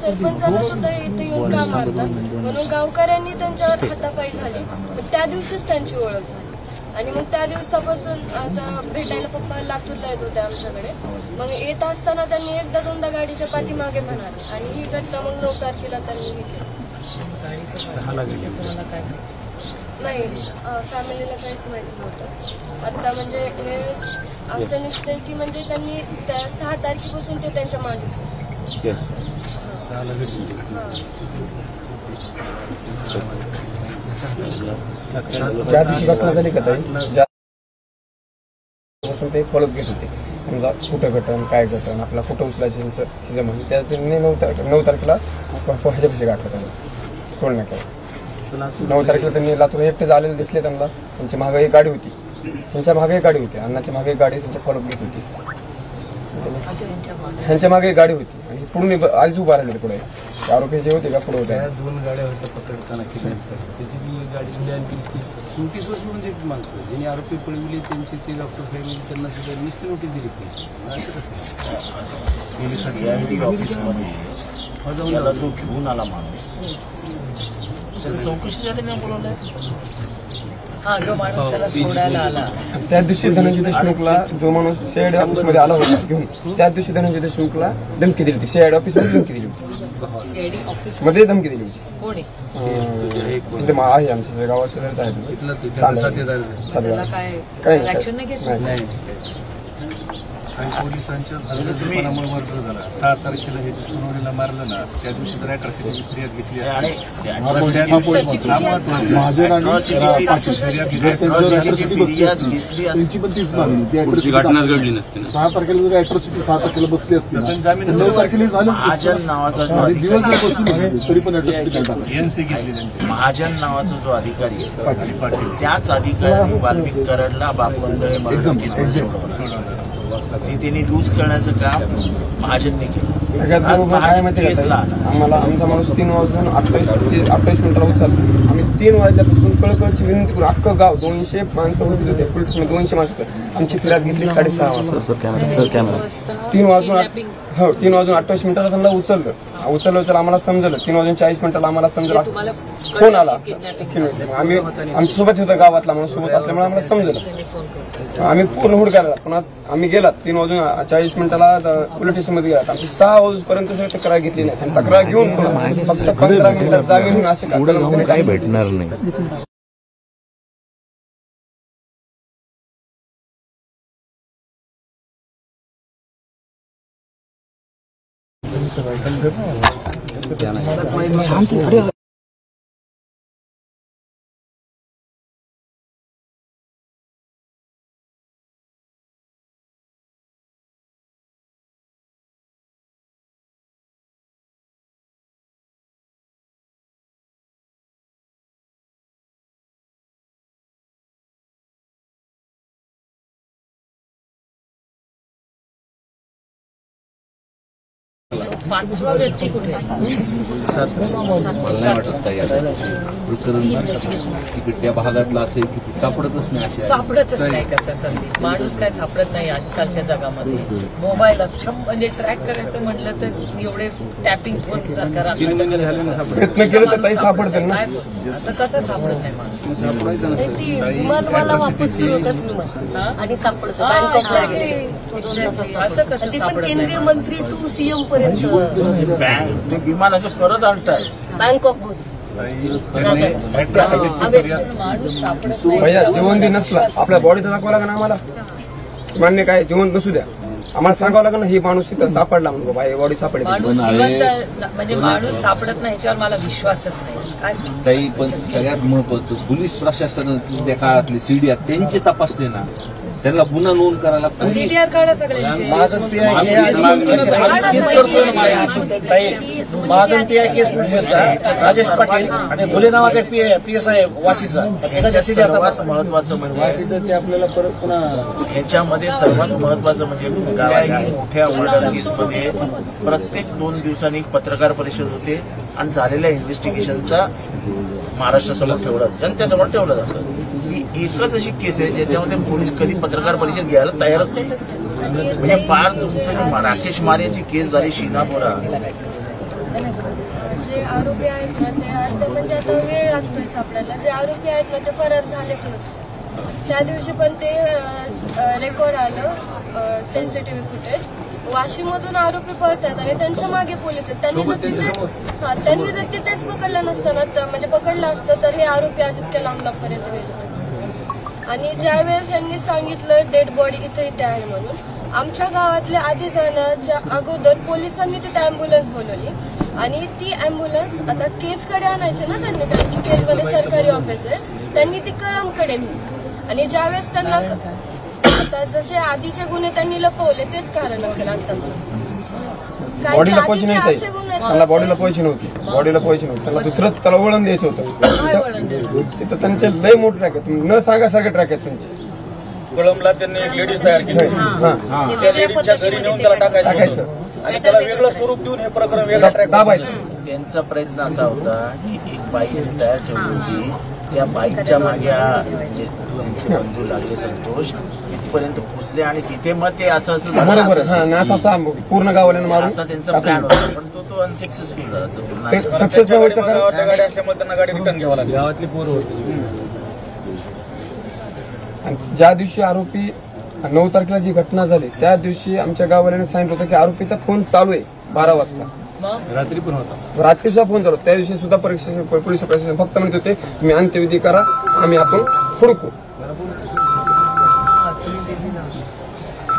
सरपंचाला सुद्धा इथे येऊन का मारतात म्हणून गावकऱ्यांनी त्यांच्यावर हातापायी झाले. त्या दिवशीच त्यांची ओळख झाली आणि मग त्या दिवसापासून आता भेटायला पप्पा लातूरला येत होते आमच्याकडे. मग येत असताना त्यांनी एकदा दोनदा गाडीच्या पाठीमागे म्हणाले आणि ही घटना मग 9 तारखेला त्यांनी नाही फॅमिलीला काहीच माहिती नव्हतं. आता म्हणजे हे असं निघतंय की म्हणजे त्यांनी त्या 6 तारखेपासून ते त्यांच्या मागेच होते. ज्या दिवशी घटना झाली का ते फॉलोअप घेत होते. समजा कुठं घटन काय घटन आपला कुठं उचलायचं म्हणून त्या 9 तारखेला ह्याच्यापाशी गाठलं त्यांना टोल नाक्यावर. 9 तारखेला त्यांनी लातूर एकटेच आलेले दिसले. त्यांना त्यांची मागे एक गाडी होती, त्यांच्या मागे एक गाडी होती, अण्णाच्या मागे एक गाडी त्यांच्या फॉलोअप घेत होती. ह्यांच्या मागे एक गाडी होती आणि पुढून आधीच उभा राहिले पुढे आरोपी जे होते का पुढे होते. 2 गाड्या होत्या पकडताना त्याची ती गाडी सुटीसवर सोडून देत माणसं ज्यांनी आरोपी पळविले त्यांचे ते डॉक्टर फॅमिली त्यांना सुद्धा नुसती नोटीस दिली. असं कसं CID ऑफिसमध्ये याला जो घेऊन आला माणूस त्याला चौकशीसाठी नाही बोलवलंय. जो माणूस त्याला सोडायला आला त्या दिवशी धनंजय देशमुखला जो माणूस CID ऑफिसमध्ये आला होता घेऊन त्या दिवशी धनंजय देशमुखला धमकी दिली होती. CID ऑफिसमध्ये धमकी दिली होती. CID ऑफिस मध्ये धमकी दिली होती. कोण आहे आमच्या गावात शेजारच आहे. त्याला काय ऍक्शन नाही घेतलं. आणि पोलिसांच्या मर्डर झाला 6 तारखेला हे सुनावणीला मारलं ना त्या दिवशी जर अॅट्रॉसिटीची फिर्याद घेतली त्यांची पण तीच मागणी घटना घडली नसते. 6 तारखेला जर अॅट्रॉसिटी 6 तारखेला बसली असती 9 तारखेला झालं महाजन नावाचा दिवस बसून तरी पण अॅट्रॉसिटी एनसी घेतली. महाजन नावाचा जो अधिकारी आहे त्याच अधिकाऱ्यांनी वाल्मिक कराडला बापवंदळे म्हणून केस सोडवला. त्यांनी लूज करण्याचं काम महाजनने केलं. सगळ्यात बरोबर काय माहिती का आम्हाला आमचा माणूस 3 वाजून 28 मिनिटाला उचलला. आम्ही 3 वाजल्यापासून कळकळची विनंती करू अख्खं गाव 200 माणसं होते पोलीस 200 माणसं आमची फिर्याद घेतली 6:30 वाजता. 3 वाजून 28 मिनिटाला त्यांना उचललं आम्हाला समजलं. 3 वाजून 40 मिनिटाला आम्हाला समजलं फोन आला. आम्ही आमच्या सोबत होतं गावातला माणूस सोबत असल्यामुळे आम्हाला समजलं. आम्ही पूर्ण हुडकायला पुन्हा आम्ही गेलात 3 वाजून 40 मिनिटाला पोलीस स्टेशनमध्ये गेलात. आमची 6 वाजेपर्यंत तक्रार घेतली नाही. आणि तक्रार घेऊन फक्त 15 मिनिटात जागे होऊन असे काही भेटणार नाही. पाचवा व्यक्ती कुठे मला नाही वाटत त्या भागातला असेल की सापडतच नाही कसं संदीप माणूस काय सापडत नाही आजकालच्या जगामध्ये. मोबाईल म्हणजे ट्रॅक करायचं म्हटलं तर एवढे टॅपिंग फोन सरकार प्रयत्न केलं तर काही सापडतं ना. असं कसं सापडत नाही माणूस. विमानवाला वापस फिरवतात आणि सापडतं असं कसं सापडत केंद्रीय मंत्री टू CM पर्यंत ते विमान असं करत आणतात बँकॉक जिवंत नसला आपल्या बॉडीत दाखवा लागेल आम्हाला. मान्य काय जिवंत नसू द्या आम्हाला सांगावं लागेल ना ही माणूस इथं सापडला म्हणून बाबा बॉडी सापडली. माणूस जिवंत म्हणजे माणूस सापडत नाही ह्याच्यावर मला विश्वासच नाही. काही पण सगळ्यात महत्वाचं पोलीस प्रशासनातल्या काळातले CDR त्यांचे तपासले ना त्यांना गुन्हा नोंद करायला CDR काढा सगळ्यांचे. महाजन PI केस राजेश पाटील आणि भोले नावाचा PSI वाशीचा सर्वात महत्वाचं म्हणजे ते आपल्याला परत पुन्हा ह्याच्यामध्ये सर्वात महत्वाचं म्हणजे कुठल्याही मोठ्या मर्डर केसमध्ये प्रत्येक 2 दिवसांनी पत्रकार परिषद होते आणि झालेल्या इन्व्हेस्टिगेशनचा महाराष्ट्रासमोर ठेवला जनतेसमोर ठेवलं जातं. ही एकच अशी केस आहे ज्याच्यामध्ये पोलीस कधी पत्रकार परिषद घ्यायला तयारच नाही. म्हणजे पार तुमचं राकेश मारेची केस झाली शिनापुरा जे आरोपी आहेत ना ते म्हणजे आता वेळ लागतोय सापडायला. जे आरोपी आहेत ना ते फरार झालेच नसते. त्या दिवशी पण ते रेकॉर्ड आलं सीसीटीव्ही फुटेज. वाशीमधून आरोपी पळतात आणि त्यांच्या मागे पोलीस आहेत. त्यांनी जर तिथेच पकडलं नसतं ना म्हणजे पकडलं असतं तर हे आरोपी आज इतक्या लांबपर्यंत गेले. आणि ज्यावेळेस यांनी सांगितलं डेड बॉडी इथे आहे म्हणून, आमच्या गावातल्या आधी जाण्याच्या अगोदर पोलिसांनी तिथे अँब्युलन्स बोलवली आणि ती अँब्युलन्स आता केजकडे आणायची ना त्यांनी, कारण की केजमध्ये सरकारी ऑफिस आहे. त्यांनी ती कळमकडे नेली आणि ज्यावेळेस त्यांना आता जसे आधीचे गुन्हे त्यांनी लपवले तेच कारण असेल आता. बॉडीला पैसे नाही, त्याला बॉडीला पैसे नव्हते, त्याला दुसरं त्याला वळण द्यायचं होतं. तिथं त्यांचे लय मोठे ट्रॅक आहेत, न सांगासारखे ट्रॅक आहेत त्यांचे. कळमला त्यांनी एक लेडीज तयार केली, त्या लेडीजच्या घरी नेऊन त्याला टाकायचं आणि त्याला वेगळं स्वरूप देऊन हे प्रकरण वेगळा ट्रॅक दाबायचं. त्यांचा प्रयत्न असा होता की एक बाई तयार ठेवली होती, त्या बाईच्या मागे त्यांचे बंधू लागले संतोष तिथपर्यंत पोहोचले आणि तिथे मग ते असं बरोबर असा पूर्ण गावाला मारून असा त्यांचा प्लॅन होता, पण तो अनसक्सेसफुल झाला. सक्सेस व्हायचं कारण गावातल्या गाडी असल्यामुळे त्यांना गाडी रिटर्न घ्यावं लागली. गावातली पोरं होती. ज्या दिवशी आरोपी 9 तारखेला जी घटना झाली त्या दिवशी आमच्या गावाल्याने सांगितलं होतं की आरोपीचा फोन चालू आहे 12 वाजता. रात्री पण होता, रात्री सुद्धा फोन चालू. त्या दिवशी सुद्धा पोलीस प्रशासन फक्त म्हणत होते तुम्ही अंत्यविधी करा, आम्ही आपण हुडकू.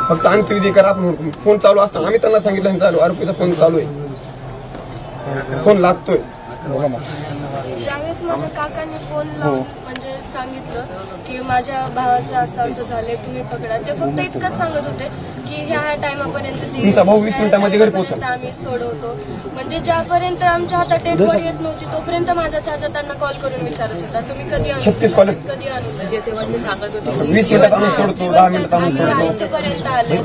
फक्त अंत्यविधी करा, आपण हुडकू. फोन चालू असताना आम्ही त्यांना सांगितलं चालू आरोपीचा फोन चालू आहे, फोन लागतोय. ज्यावेळेस माझ्या काकांनी फोन लावून म्हणजे सांगितलं की माझ्या भावाचं असं असं झालंय तुम्ही पकडा, ते फक्त इतकंच सांगत होते की ह्या टायमापर्यंत तुमचा भाऊ 20 मिनिटांमध्ये घरी पोहोचला. आम्ही सोडवतो. म्हणजे ज्यापर्यंत आमच्या हातात डेड बॉडी येत नव्हती तोपर्यंत माझा चाचा त्यांना कॉल करून विचारत होता तुम्ही कधी 36 कॉल कधी आणू. म्हणजे तेव्हा ते सांगत होते 20 मिनिटात आणून सोडतो, 10 मिनिटात आणून सोडतो. इथपर्यंत आले.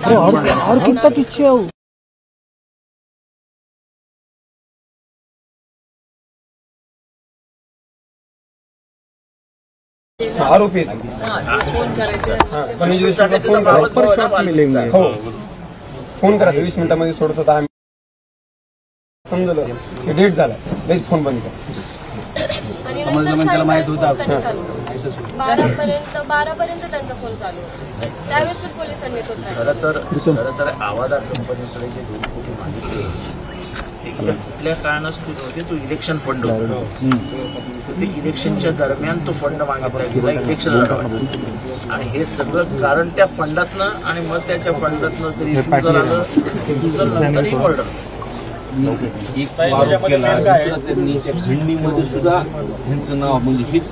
आरोपी फोन करायचे हो फोन करा 20 मिनिटांमध्ये सोडत होता. समजलं की डेट झाला लगेच फोन बंद करा. आणि समजलं म्हणजे त्याला माहित होतं. 12पर्यंत त्यांचा फोन चालू होता. त्यावेळेस पोलिसांनी तो खरं तर आवादा कंपनीकडे जे 2 कोटी मागितले ते कुठल्या कारणास्तव होते, तो इलेक्शन फंड होता. तर ते इलेक्शनच्या दरम्यान तो फंड मागितला गेला इलेक्शन आणि हे सगळं कारण त्या फंडातनं आणि मग त्याच्या फंडातनं जरी रिफ्युजल आलं रिफ्युजल नंतरही ऑर्डर एक आरोप केला, दुसरा त्यांनी त्या खंडीमध्ये सुद्धा ह्यांचं नाव म्हणजे हीच